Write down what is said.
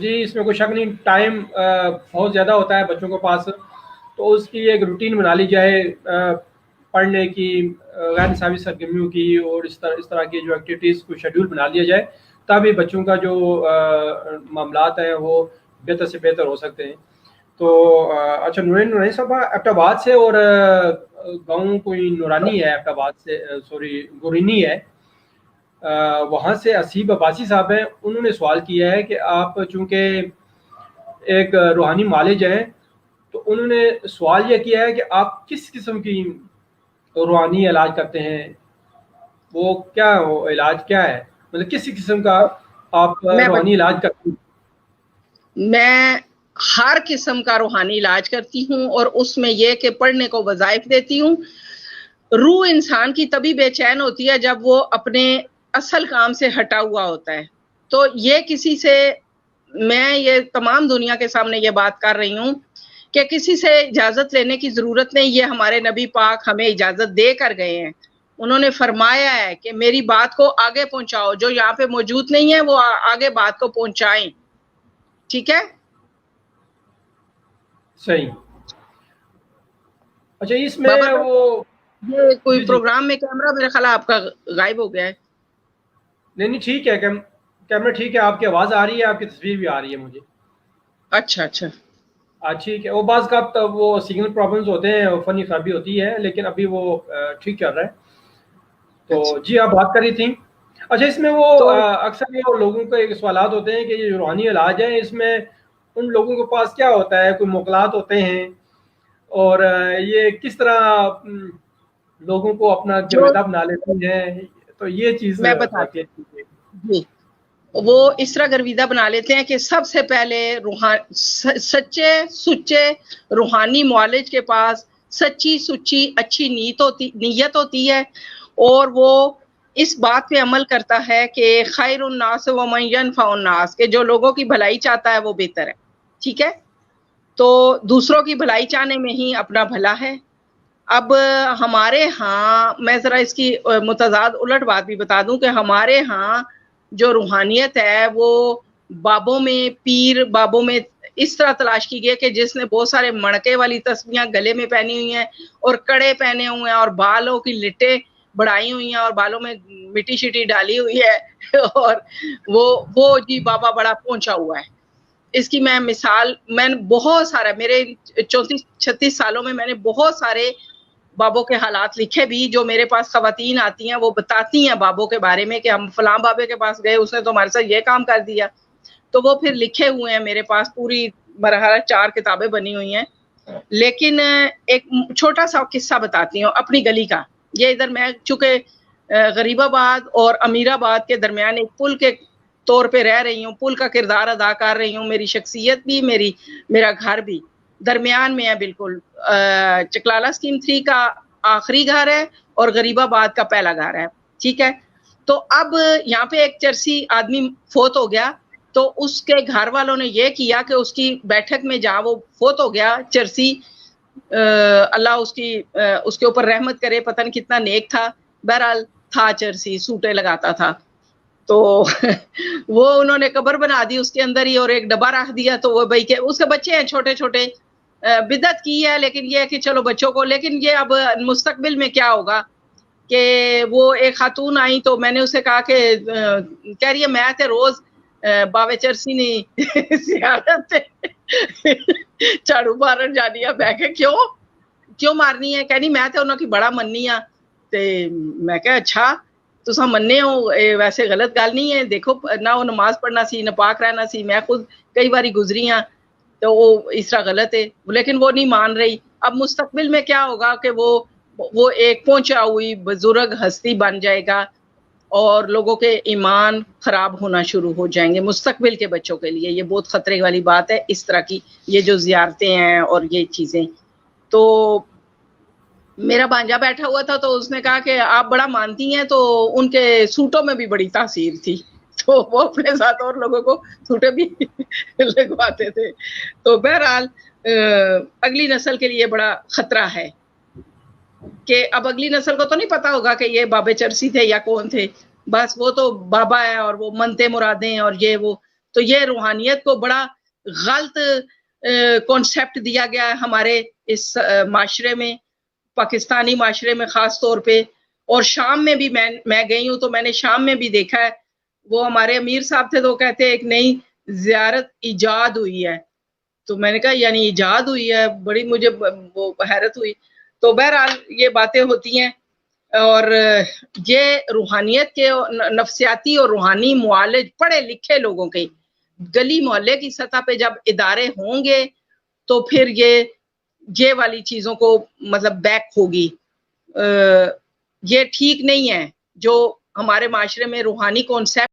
جی اس میں کوئی شک نہیں، ٹائم بہت زیادہ ہوتا ہے بچوں کے پاس، تو اس کی ایک روٹین بنا لی جائے پڑھنے کی، غیر نصابی سرگرمیوں کی، اور اس طرح کی جو ایکٹیویٹیز کو شیڈول بنا لیا جائے، تبھی بچوں کا جو معاملات ہیں وہ بہتر سے بہتر ہو سکتے ہیں. تو اچھا نورانی صاحب ایبٹ آباد سے، اور گاؤں کوئی نورانی ہے ایبٹ آباد سے، سوری گورینی ہے، وہاں سے اسیب عباسی صاحب ہیں. انہوں نے سوال کیا ہے کہ آپ چونکہ ایک روحانی معالج ہیں، تو انہوں نے سوال یہ کیا ہے کہ آپ کس قسم کی روحانی علاج کرتے ہیں، وہ کیا وہ علاج کیا ہے، مطلب کس قسم کا آپ میں روحانی علاج کرتے ہیں؟ میں ہر قسم کا روحانی علاج کرتی ہوں، اور اس میں یہ کہ پڑھنے کو وظائف دیتی ہوں. روح انسان کی تبھی بے چین ہوتی ہے جب وہ اپنے اصل کام سے ہٹا ہوا ہوتا ہے. تو یہ کسی سے، میں یہ تمام دنیا کے سامنے یہ بات کر رہی ہوں کہ کسی سے اجازت لینے کی ضرورت نہیں. یہ ہمارے نبی پاک ہمیں اجازت دے کر گئے ہیں. انہوں نے فرمایا ہے کہ میری بات کو آگے پہنچاؤ، جو یہاں پہ موجود نہیں ہے وہ آگے بات کو پہنچائیں. ٹھیک ہے؟ صحیح. اچھا اس میں بابر بھائی، وہ یہ کوئی جی جی پروگرام میں کیمرہ میرا خیال آپ کا غائب ہو گیا ہے. نہیں ٹھیک ہے، کیمرہ ٹھیک ہے، آپ کی آواز آ رہی ہے، آپ کی تصویر بھی آ رہی ہے مجھے. اچھا اچھا. ٹھیک ہے، وہ بعض کا وہ سگنل پرابلمز ہوتے ہیں، فنی خرابی ہوتی ہے، لیکن ابھی وہ ٹھیک چل رہا ہے. تو اچھا جی آپ بات کر رہی تھیں. اچھا اس میں وہ تو اکثر یہ لوگوں کے ایک سوالات ہوتے ہیں کہ یہ جو روحانی علاج ہے، اس میں ان لوگوں کے پاس کیا ہوتا ہے، کوئی موکلات ہوتے ہیں، اور یہ کس طرح لوگوں کو اپنا جو گرویدہ بنا لیتے ہیں، تو یہ چیز میں تھوڑا بتاتی کلیئر کیجیے. ہوں، جی وہ اس طرح گرویدہ بنا لیتے ہیں کہ سب سے پہلے سچے سچے روحانی معالج کے پاس سچی سچی اچھی نیت ہوتی ہے، اور وہ اس بات پہ عمل کرتا ہے کہ خیر الناس ومن ینفع الناس، کہ جو لوگوں کی بھلائی چاہتا ہے وہ بہتر ہے. ٹھیک ہے؟ تو دوسروں کی بھلائی چاہنے میں ہی اپنا بھلا ہے. اب ہمارے ہاں میں ذرا اس کی متضاد الٹ بات بھی بتا دوں کہ ہمارے ہاں جو روحانیت ہے وہ بابوں میں، پیر بابوں میں اس طرح تلاش کی گئی کہ جس نے بہت سارے مڑکے والی تسبیحاں گلے میں پہنی ہوئی ہیں، اور کڑے پہنے ہوئے ہیں، اور بالوں کی لٹیں بڑھائی ہوئی ہیں، اور بالوں میں مٹی شٹی ڈالی ہوئی ہے، اور وہ جی بابا بڑا پہنچا ہوا ہے. اس کی میں مثال، میں نے بہت سارا، میرے 34-36 سالوں میں نے بہت سارے بابوں کے حالات لکھے بھی. جو میرے پاس خواتین آتی ہیں وہ بتاتی ہیں بابوں کے بارے میں کہ ہم فلاں بابے کے پاس گئے، اس نے تو ہمارے ساتھ یہ کام کر دیا. تو وہ پھر لکھے ہوئے ہیں میرے پاس، پوری مرحلہ 4 کتابیں بنی ہوئی ہیں. لیکن ایک چھوٹا سا قصہ بتاتی ہوں اپنی گلی کا. یہ ادھر میں چونکہ غریب آباد اور امیر آباد کے درمیان ایک پل کے طور پہ رہ رہی ہوں، پل کا کردار ادا کر رہی ہوں. میری شخصیت بھی، میرا گھر بھی درمیان میں ہے بالکل. چکلالہ اسکیم 3 کا آخری گھر ہے اور غریب آباد کا پہلا گھر ہے. ٹھیک ہے؟ تو اب یہاں پہ ایک چرسی آدمی فوت ہو گیا، تو اس کے گھر والوں نے یہ کیا کہ اس کی بیٹھک میں جہاں وہ فوت ہو گیا چرسی، اللہ اس کے اوپر رحمت کرے، پتہ نہیں کتنا نیک تھا، بہرحال تھا چرسی، سوٹے لگاتا تھا. تو وہ انہوں نے قبر بنا دی اس کے اندر ہی، اور ایک ڈبہ رکھ دیا. تو وہ بھائی کہ اس کے بچے ہیں چھوٹے چھوٹے، بدعت کی ہے، لیکن یہ ہے کہ چلو بچوں کو. لیکن یہ اب مستقبل میں کیا ہوگا کہ وہ ایک خاتون آئی تو میں نے اسے کہا کہ کہہ رہی ہے میں تے روز باوے چرسی نہیں زیارت جھاڑو مارن جانی ہے. میں کہ کیوں مارنی ہے؟ کہنی میں تے انہوں کی بڑا مننی ہاں. تے میں کہ اچھا تساں مننے ہو، ویسے غلط گل نہیں ہے. دیکھو نہ وہ نماز پڑھنا سی نہ پاک رہنا سی، میں خود کئی باری گزری ہاں، تو وہ اس طرح غلط ہے. لیکن وہ نہیں مان رہی. اب مستقبل میں کیا ہوگا کہ وہ ایک پہنچا ہوئی بزرگ ہستی بن جائے گا، اور لوگوں کے ایمان خراب ہونا شروع ہو جائیں گے. مستقبل کے بچوں کے لیے یہ بہت خطرے والی بات ہے، اس طرح کی یہ جو زیارتیں ہیں اور یہ چیزیں. تو میرا بھانجا بیٹھا ہوا تھا تو اس نے کہا کہ آپ بڑا مانتی ہیں، تو ان کے سوٹوں میں بھی بڑی تاثیر تھی، تو وہ اپنے ساتھ اور لوگوں کو سوٹیں بھی لگواتے تھے. تو بہرحال اگلی نسل کے لیے بڑا خطرہ ہے کہ اب اگلی نسل کو تو نہیں پتا ہوگا کہ یہ بابے چرسی تھے یا کون تھے. بس وہ تو بابا ہے اور وہ منتے مرادیں اور یہ وہ تو یہ روحانیت کو بڑا غلط کانسیپٹ دیا گیا ہے ہمارے اس معاشرے میں، پاکستانی معاشرے میں خاص طور پہ. اور شام میں بھی میں گئی ہوں تو میں نے شام میں بھی دیکھا ہے. وہ ہمارے امیر صاحب تھے تو کہتے ایک نئی زیارت ایجاد ہوئی ہے. تو میں نے کہا یعنی ایجاد ہوئی ہے، بڑی مجھے وہ حیرت ہوئی. تو بہرحال یہ باتیں ہوتی ہیں. اور یہ روحانیت کے نفسیاتی اور روحانی معالج پڑھے لکھے لوگوں کے گلی محلے کی سطح پہ جب ادارے ہوں گے تو پھر یہ والی چیزوں کو مطلب بیک ہوگی. یہ ٹھیک نہیں ہے جو ہمارے معاشرے میں روحانی کانسیپٹ